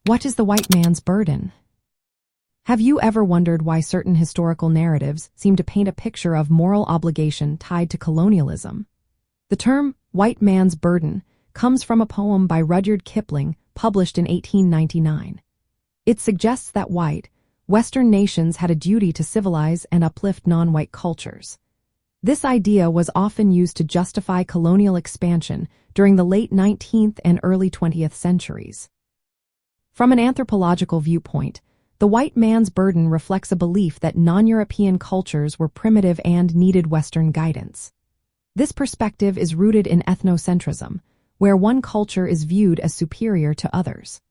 What is the white man's burden? Have you ever wondered why certain historical narratives seem to paint a picture of moral obligation tied to colonialism? The term white man's burden comes from a poem by Rudyard Kipling published in 1899. It suggests that Western nations had a duty to civilize and uplift non-white cultures. This idea was often used to justify colonial expansion during the late 19th and early 20th centuries. From an anthropological viewpoint, the white man's burden reflects a belief that non-European cultures were primitive and needed Western guidance. This perspective is rooted in ethnocentrism, where one culture is viewed as superior to others.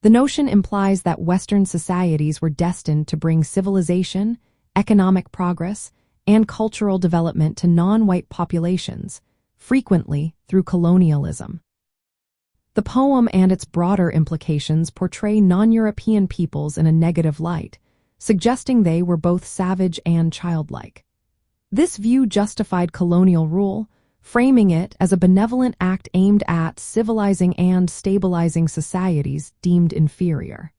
The notion implies that Western societies were destined to bring civilization, economic progress, and cultural development to non-white populations, frequently through colonialism. The poem and its broader implications portray non-European peoples in a negative light, suggesting they were both savage and childlike. This view justified colonial rule, framing it as a benevolent act aimed at civilizing and stabilizing societies deemed inferior.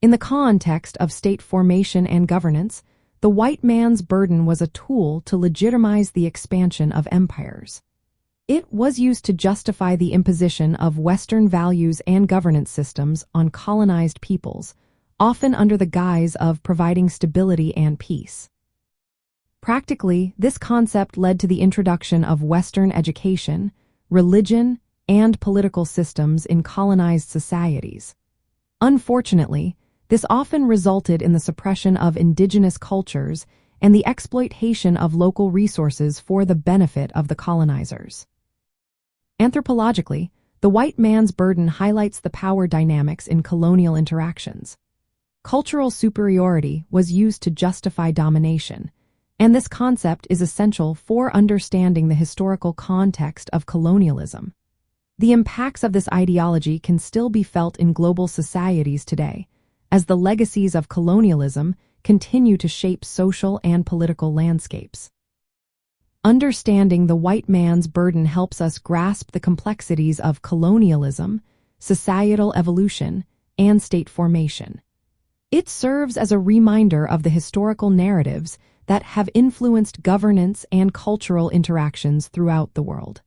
In the context of state formation and governance, the white man's burden was a tool to legitimize the expansion of empires. It was used to justify the imposition of Western values and governance systems on colonized peoples, often under the guise of providing stability and peace. Practically, this concept led to the introduction of Western education, religion, and political systems in colonized societies. Unfortunately, this often resulted in the suppression of indigenous cultures and the exploitation of local resources for the benefit of the colonizers. Anthropologically, the white man's burden highlights the power dynamics in colonial interactions. Cultural superiority was used to justify domination, and this concept is essential for understanding the historical context of colonialism. The impacts of this ideology can still be felt in global societies today, as the legacies of colonialism continue to shape social and political landscapes. Understanding the white man's burden helps us grasp the complexities of colonialism, societal evolution, and state formation. It serves as a reminder of the historical narratives that have influenced governance and cultural interactions throughout the world.